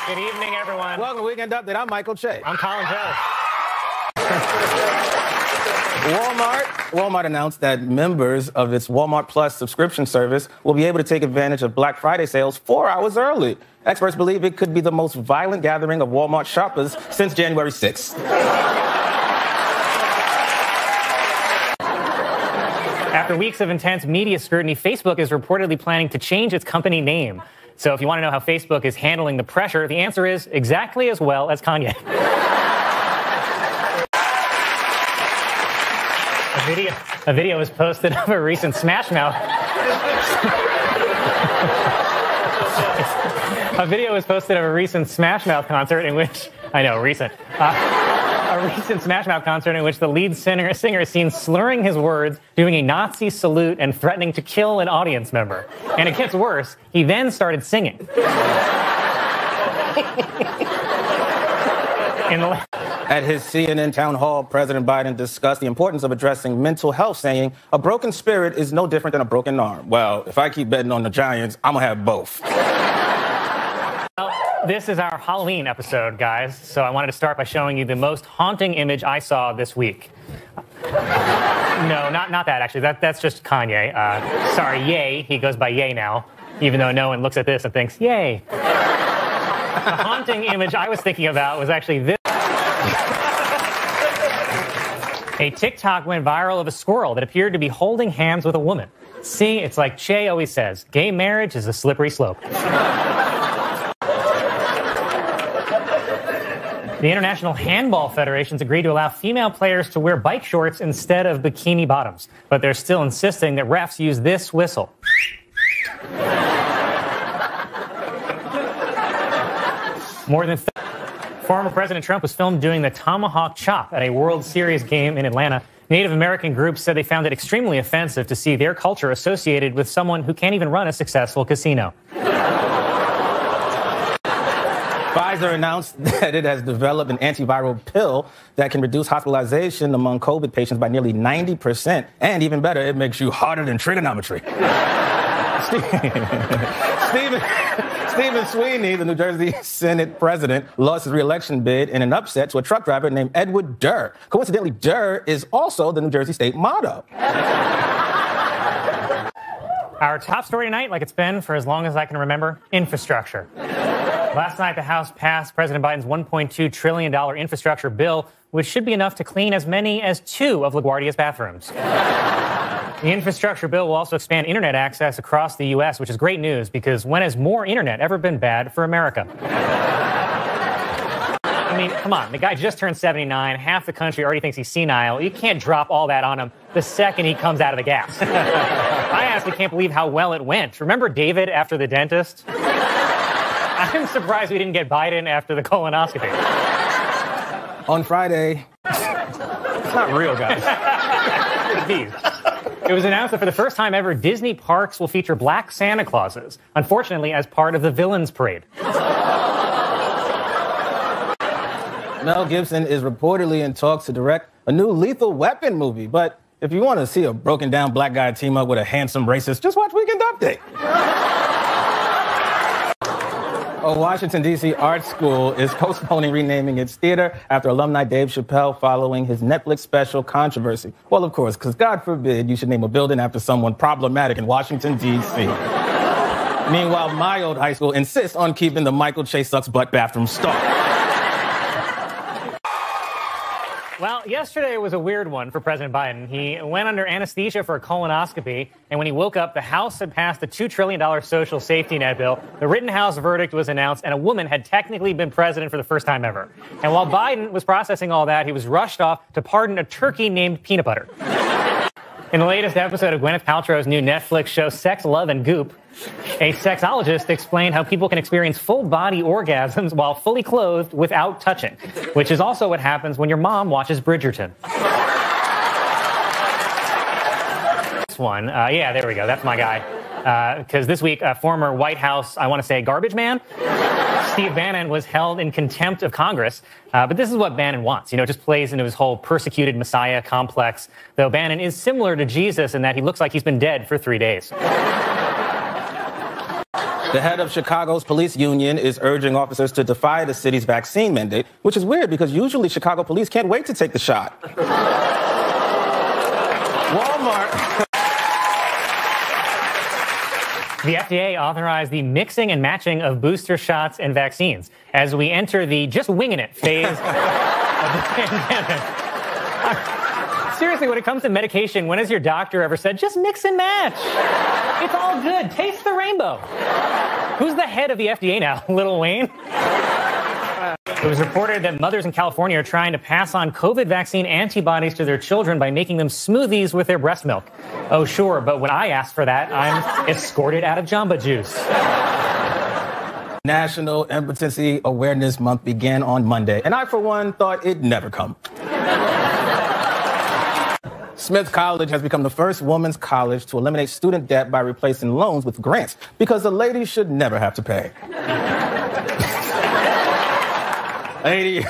Good evening, everyone. Welcome to Weekend Update. I'm Michael Che. I'm Colin and Che. Walmart announced that members of its Walmart Plus subscription service will be able to take advantage of Black Friday sales 4 hours early. Experts believe it could be the most violent gathering of Walmart shoppers since January 6th. After weeks of intense media scrutiny, Facebook is reportedly planning to change its company name. So if you want to know how Facebook is handling the pressure, the answer is exactly as well as Kanye. A video was posted of a recent Smash Mouth. A video was posted of a recent Smash Mouth concert in which, a recent Smash Mouth concert in which the lead singer is seen slurring his words, doing a Nazi salute, and threatening to kill an audience member. And it gets worse. He then started singing. At his CNN town hall, President Biden discussed the importance of addressing mental health, saying, "A broken spirit is no different than a broken arm." Well, if I keep betting on the Giants, I'm going to have both. Well, this is our Halloween episode, guys. So I wanted to start by showing you the most haunting image I saw this week. No, not that, actually. That's just Kanye. Sorry, Ye. He goes by Ye now, even though no one looks at this and thinks, yay. The haunting image I was thinking about was actually this. A TikTok went viral of a squirrel that appeared to be holding hands with a woman. See, it's like Che always says, gay marriage is a slippery slope. The International Handball Federation's agreed to allow female players to wear bike shorts instead of bikini bottoms, but they're still insisting that refs use this whistle. Former President Trump was filmed doing the tomahawk chop at a World Series game in Atlanta. Native American groups said they found it extremely offensive to see their culture associated with someone who can't even run a successful casino. Pfizer announced that it has developed an antiviral pill that can reduce hospitalization among COVID patients by nearly 90%. And even better, it makes you harder than trigonometry. Stephen Sweeney, the New Jersey Senate president, lost his re-election bid in an upset to a truck driver named Edward Durr. Coincidentally, Durr is also the New Jersey state motto. Our top story tonight, like it's been for as long as I can remember, infrastructure. Last night, the House passed President Biden's $1.2 trillion infrastructure bill, which should be enough to clean as many as 2 of LaGuardia's bathrooms. The infrastructure bill will also expand internet access across the U.S., which is great news because when has more internet ever been bad for America? I mean, come on. The guy just turned 79. Half the country already thinks he's senile. You can't drop all that on him the second he comes out of the gas. I honestly can't believe how well it went. Remember David after the dentist? I'm surprised we didn't get Biden after the colonoscopy. On Friday... It's not real, guys. It was announced that for the first time ever, Disney parks will feature black Santa Clauses, unfortunately as part of the Villains Parade. Mel Gibson is reportedly in talks to direct a new Lethal Weapon movie, but if you want to see a broken down black guy team up with a handsome racist, just watch Weekend Update. A Washington, D.C. art school is postponing renaming its theater after alumni Dave Chappelle following his Netflix special controversy. Well, of course, because God forbid you should name a building after someone problematic in Washington, D.C. Meanwhile, my old high school insists on keeping the Michael Che Sucks Butt bathroom stall. Well, yesterday was a weird one for President Biden. He went under anesthesia for a colonoscopy, and when he woke up, the House had passed the $2 trillion social safety net bill. The Rittenhouse verdict was announced, and a woman had technically been president for the first time ever. And while Biden was processing all that, he was rushed off to pardon a turkey named Peanut Butter. In the latest episode of Gwyneth Paltrow's new Netflix show Sex, Love, and Goop, a sexologist explained how people can experience full-body orgasms while fully clothed without touching, which is also what happens when your mom watches Bridgerton. This one, yeah, there we go. That's my guy. Because this week, former White House, I want to say garbage man, Steve Bannon was held in contempt of Congress. But this is what Bannon wants. You know, it just plays into his whole persecuted Messiah complex, though Bannon is similar to Jesus in that he looks like he's been dead for 3 days. The head of Chicago's police union is urging officers to defy the city's vaccine mandate, which is weird because usually Chicago police can't wait to take the shot. Walmart. The FDA authorized the mixing and matching of booster shots and vaccines as we enter the just winging it phase of the pandemic. Seriously, when it comes to medication, when has your doctor ever said, just mix and match? It's all good. Taste the rainbow. Who's the head of the FDA now? Lil Wayne? It was reported that mothers in California are trying to pass on COVID vaccine antibodies to their children by making them smoothies with their breast milk. Oh, sure, but when I ask for that, I'm escorted out of Jamba Juice. National Impotency Awareness Month began on Monday, and I, for one, thought it'd never come. Smith College has become the first women's college to eliminate student debt by replacing loans with grants, because the ladies should never have to pay. An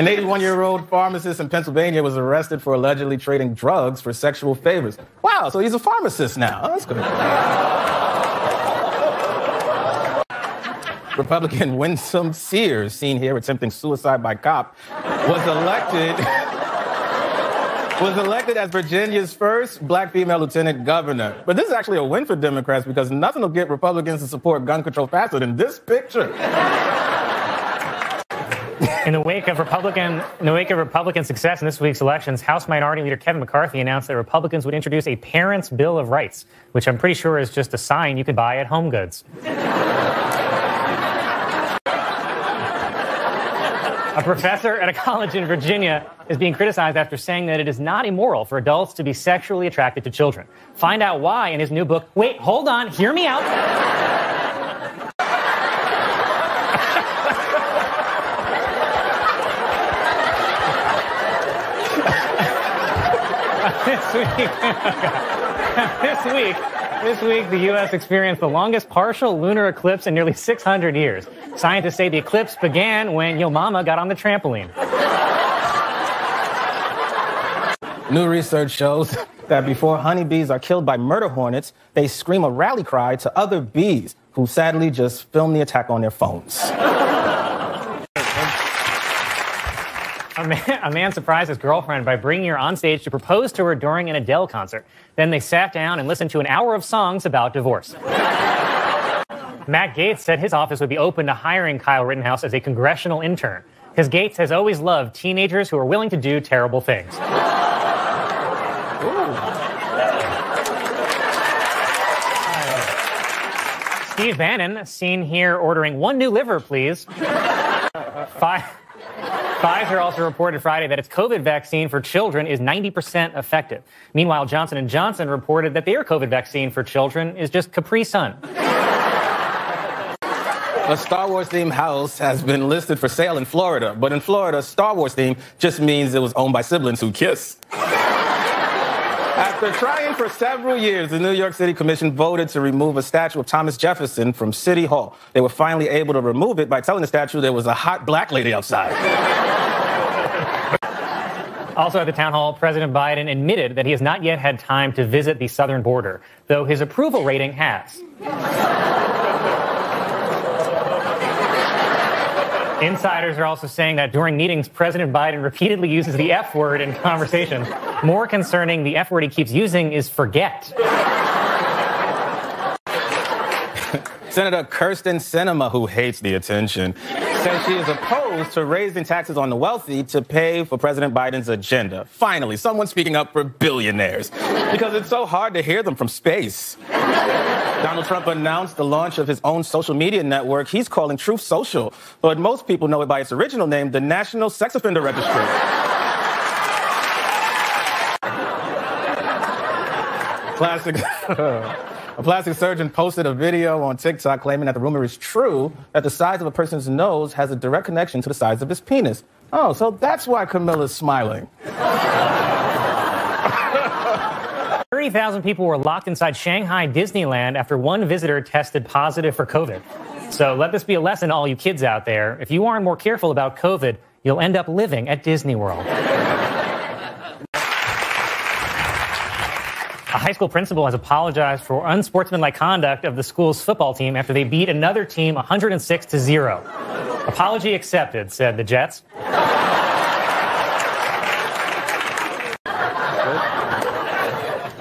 81-year-old pharmacist in Pennsylvania was arrested for allegedly trading drugs for sexual favors. Wow, so he's a pharmacist now. Oh, that's good. Republican Winsome Sears, seen here attempting suicide by cop, was elected as Virginia's first black female lieutenant governor. But this is actually a win for Democrats because nothing will get Republicans to support gun control faster than this picture. In the wake of Republican success in this week's elections, House Minority Leader Kevin McCarthy announced that Republicans would introduce a Parents' Bill of Rights, which I'm pretty sure is just a sign you could buy at Home Goods. A professor at a college in Virginia is being criticized after saying that it is not immoral for adults to be sexually attracted to children. Find out why in his new book. Wait, hold on, hear me out. This week, the U.S. experienced the longest partial lunar eclipse in nearly 600 years. Scientists say the eclipse began when Yo Mama got on the trampoline. New research shows that before honeybees are killed by murder hornets, they scream a rally cry to other bees, who sadly just film the attack on their phones. A man surprised his girlfriend by bringing her on stage to propose to her during an Adele concert. Then they sat down and listened to an hour of songs about divorce. Matt Gaetz said his office would be open to hiring Kyle Rittenhouse as a congressional intern, because Gaetz has always loved teenagers who are willing to do terrible things. Steve Bannon, seen here ordering one new liver, please. Pfizer also reported Friday that its COVID vaccine for children is 90% effective. Meanwhile, Johnson & Johnson reported that their COVID vaccine for children is just Capri Sun. A Star Wars-themed house has been listed for sale in Florida, but in Florida, Star Wars theme just means it was owned by siblings who kiss. After trying for several years, the New York City Commission voted to remove a statue of Thomas Jefferson from City Hall. They were finally able to remove it by telling the statue there was a hot black lady outside. Also at the town hall, President Biden admitted that he has not yet had time to visit the southern border, though his approval rating has. Insiders are also saying that during meetings, President Biden repeatedly uses the F word in conversations. More concerning, the F word he keeps using is forget. Senator Kirsten Sinema, who hates the attention, says she is opposed to raising taxes on the wealthy to pay for President Biden's agenda. Finally, someone speaking up for billionaires, because it's so hard to hear them from space. Donald Trump announced the launch of his own social media network he's calling Truth Social, but most people know it by its original name, the National Sex Offender Registry. A plastic surgeon posted a video on TikTok claiming that the rumor is true that the size of a person's nose has a direct connection to the size of his penis. Oh, so that's why Camilla's smiling. 30,000 people were locked inside Shanghai Disneyland after one visitor tested positive for COVID. So let this be a lesson to all you kids out there. If you aren't more careful about COVID, you'll end up living at Disney World. A high school principal has apologized for unsportsmanlike conduct of the school's football team after they beat another team 106-0. Apology accepted, said the Jets.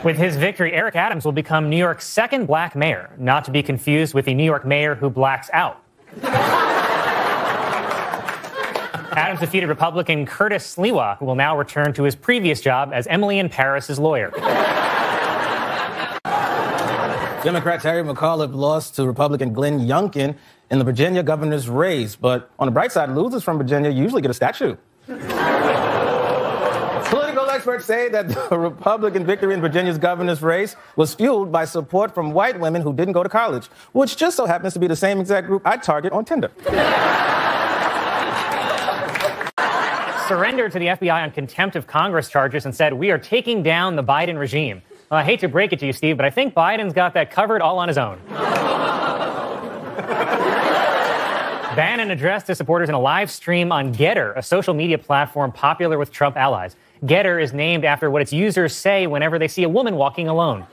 With his victory, Eric Adams will become New York's second black mayor, not to be confused with the New York mayor who blacks out. Adams defeated Republican Curtis Sliwa, who will now return to his previous job as Emily in Paris's lawyer. Democrat Terry McAuliffe lost to Republican Glenn Youngkin in the Virginia governor's race. But on the bright side, losers from Virginia usually get a statue. Political experts say that the Republican victory in Virginia's governor's race was fueled by support from white women who didn't go to college, which just so happens to be the same exact group I target on Tinder. Surrendered to the FBI on contempt of Congress charges and said, "We are taking down the Biden regime." Well, I hate to break it to you, Steve, but I think Biden's got that covered all on his own. Bannon addressed his supporters in a live stream on Getter, a social media platform popular with Trump allies. Getter is named after what its users say whenever they see a woman walking alone.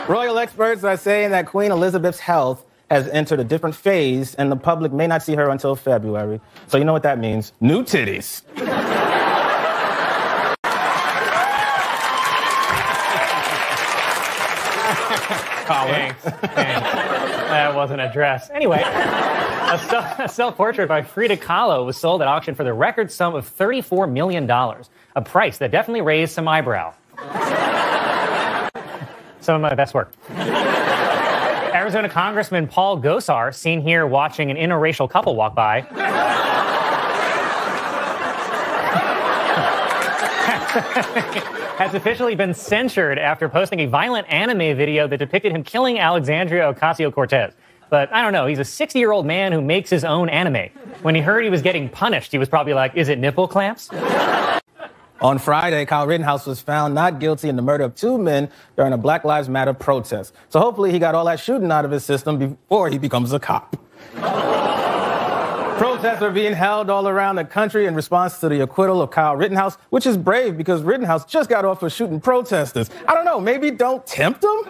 Royal experts are saying that Queen Elizabeth's health has entered a different phase, and the public may not see her until February. So you know what that means. New titties. Thanks. That wasn't a dress. Anyway, a self-portrait by Frida Kahlo was sold at auction for the record sum of $34 million, a price that definitely raised some eyebrow. Some of my best work. Arizona Congressman Paul Gosar, seen here watching an interracial couple walk by, has officially been censured after posting a violent anime video that depicted him killing Alexandria Ocasio-Cortez. But I don't know, he's a 60-year-old man who makes his own anime. When he heard he was getting punished, he was probably like, is it nipple clamps? On Friday, Kyle Rittenhouse was found not guilty in the murder of 2 men during a Black Lives Matter protest. So hopefully he got all that shooting out of his system before he becomes a cop. Protests are being held all around the country in response to the acquittal of Kyle Rittenhouse, which is brave because Rittenhouse just got off for shooting protesters. I don't know, maybe don't tempt him?